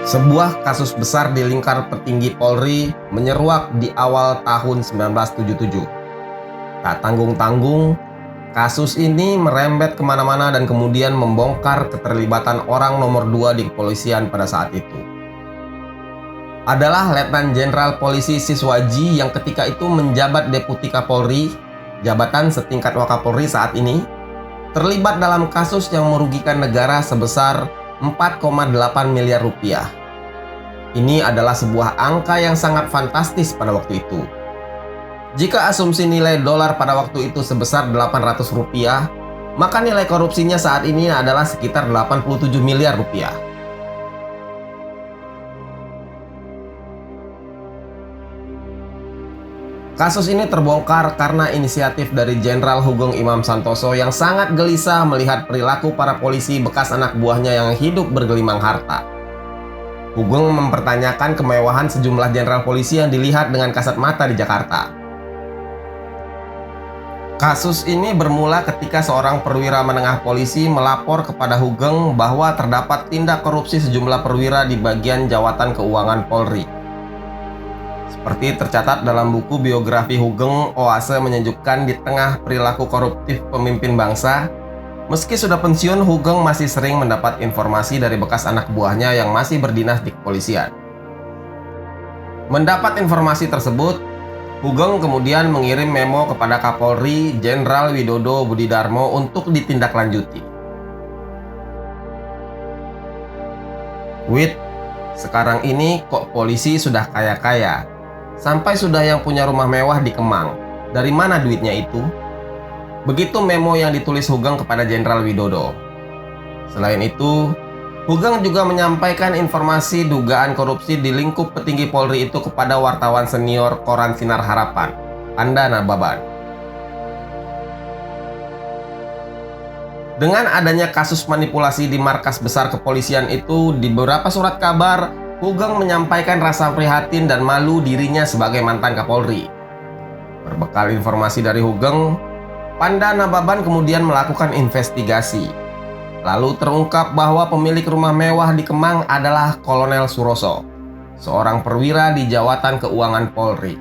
Sebuah kasus besar di lingkar petinggi Polri menyeruak di awal tahun 1977. Tak tanggung-tanggung, kasus ini merembet kemana-mana dan kemudian membongkar keterlibatan orang nomor 2 di kepolisian pada saat itu. Adalah Letnan Jenderal Polisi Siswaji yang ketika itu menjabat Deputi Kapolri, jabatan setingkat Wakapolri saat ini, terlibat dalam kasus yang merugikan negara sebesar 4,8 miliar rupiah. Ini adalah sebuah angka yang sangat fantastis pada waktu itu. Jika asumsi nilai dolar pada waktu itu sebesar 800 rupiah, maka nilai korupsinya saat ini adalah sekitar 87 miliar rupiah. Kasus ini terbongkar karena inisiatif dari Jenderal Hugeng Imam Santoso yang sangat gelisah melihat perilaku para polisi bekas anak buahnya yang hidup bergelimang harta. Hugeng mempertanyakan kemewahan sejumlah jenderal polisi yang dilihat dengan kasat mata di Jakarta. Kasus ini bermula ketika seorang perwira menengah polisi melapor kepada Hugeng bahwa terdapat tindak korupsi sejumlah perwira di bagian jawatan keuangan Polri. Seperti tercatat dalam buku biografi Hugeng, Oase menyejukkan di tengah perilaku koruptif pemimpin bangsa. Meski sudah pensiun, Hugeng masih sering mendapat informasi dari bekas anak buahnya yang masih berdinas di kepolisian. Mendapat informasi tersebut, Hugeng kemudian mengirim memo kepada Kapolri Jenderal Widodo Budidarmo untuk ditindaklanjuti. Wit, sekarang ini kok polisi sudah kaya-kaya? Sampai sudah yang punya rumah mewah di Kemang. Dari mana duitnya itu? Begitu memo yang ditulis Hugeng kepada Jenderal Widodo. Selain itu, Hugeng juga menyampaikan informasi dugaan korupsi di lingkup petinggi Polri itu kepada wartawan senior koran Sinar Harapan, Panda Nababan. Dengan adanya kasus manipulasi di markas besar kepolisian itu, di beberapa surat kabar, Hugeng menyampaikan rasa prihatin dan malu dirinya sebagai mantan Kapolri. Berbekal informasi dari Hugeng, Panda Nababan kemudian melakukan investigasi. Lalu terungkap bahwa pemilik rumah mewah di Kemang adalah Kolonel Suroso, seorang perwira di jawatan keuangan Polri.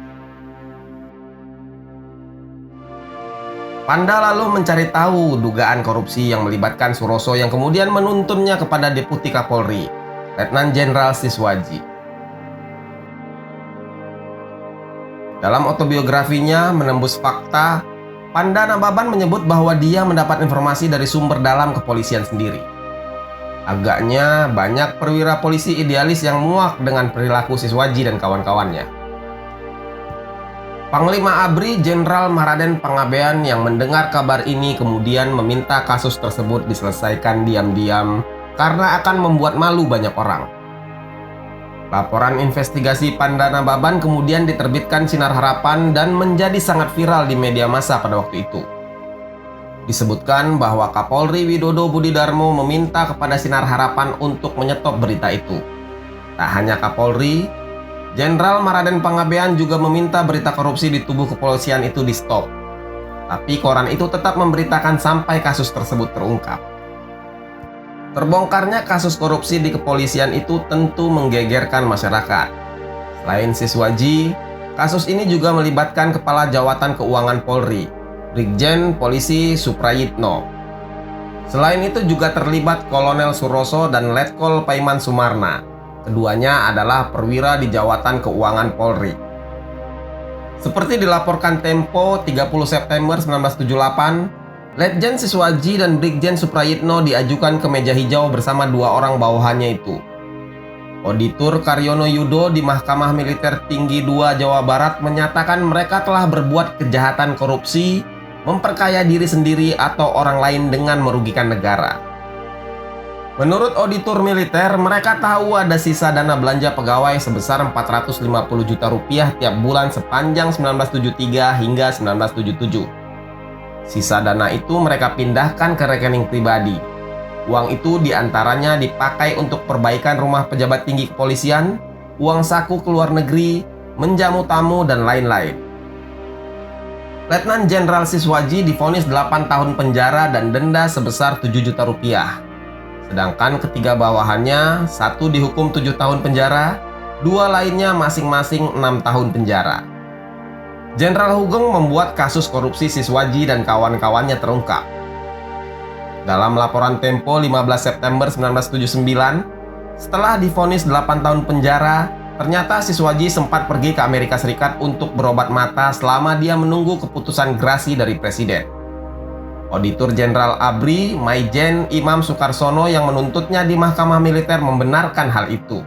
Panda lalu mencari tahu dugaan korupsi yang melibatkan Suroso yang kemudian menuntunnya kepada Deputi Kapolri, Letnan Jenderal Siswaji. Dalam autobiografinya Menembus Fakta, Panda Nababan menyebut bahwa dia mendapat informasi dari sumber dalam kepolisian sendiri. Agaknya banyak perwira polisi idealis yang muak dengan perilaku Siswaji dan kawan-kawannya. Panglima ABRI Jenderal Maraden Pangabean yang mendengar kabar ini kemudian meminta kasus tersebut diselesaikan diam-diam karena akan membuat malu banyak orang. Laporan investigasi Panda Nababan kemudian diterbitkan Sinar Harapan dan menjadi sangat viral di media massa pada waktu itu. Disebutkan bahwa Kapolri Widodo Budidarmo meminta kepada Sinar Harapan untuk menyetop berita itu. Tak hanya Kapolri, Jenderal Maraden Pangabean juga meminta berita korupsi di tubuh kepolisian itu di stop. Tapi koran itu tetap memberitakan sampai kasus tersebut terungkap. Terbongkarnya kasus korupsi di kepolisian itu tentu menggegerkan masyarakat. Selain Siswaji, kasus ini juga melibatkan Kepala Jawatan Keuangan Polri, Brigjen Polisi Suprayitno. Selain itu juga terlibat Kolonel Suroso dan Letkol Paiman Sumarna. Keduanya adalah perwira di Jawatan Keuangan Polri. Seperti dilaporkan Tempo 30 September 1978, Letjen Siswaji dan Brigjen Suprayitno diajukan ke meja hijau bersama dua orang bawahannya itu. Auditor Karyono Yudo di Mahkamah Militer Tinggi 2 Jawa Barat menyatakan mereka telah berbuat kejahatan korupsi, memperkaya diri sendiri atau orang lain dengan merugikan negara. Menurut auditor militer, mereka tahu ada sisa dana belanja pegawai sebesar 450 juta rupiah tiap bulan sepanjang 1973 hingga 1977. Sisa dana itu mereka pindahkan ke rekening pribadi. Uang itu diantaranya dipakai untuk perbaikan rumah pejabat tinggi kepolisian, uang saku ke luar negeri, menjamu tamu, dan lain-lain. Letnan Jenderal Siswaji divonis 8 tahun penjara dan denda sebesar 7 juta rupiah. Sedangkan ketiga bawahannya, satu dihukum 7 tahun penjara, dua lainnya masing-masing 6 tahun penjara. Jenderal Hugeng membuat kasus korupsi Siswaji dan kawan-kawannya terungkap. Dalam laporan Tempo 15 September 1979, setelah divonis 8 tahun penjara, ternyata Siswaji sempat pergi ke Amerika Serikat untuk berobat mata selama dia menunggu keputusan grasi dari Presiden. Auditor Jenderal ABRI, Maijen Imam Sukarsono yang menuntutnya di Mahkamah Militer membenarkan hal itu.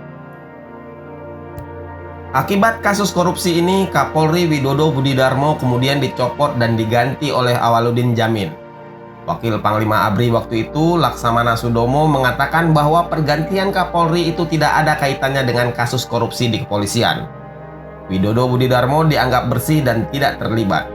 Akibat kasus korupsi ini, Kapolri Widodo Budidarmo kemudian dicopot dan diganti oleh Awaludin Jamin. Wakil Panglima ABRI waktu itu, Laksamana Sudomo, mengatakan bahwa pergantian Kapolri itu tidak ada kaitannya dengan kasus korupsi di kepolisian. Widodo Budidarmo dianggap bersih dan tidak terlibat.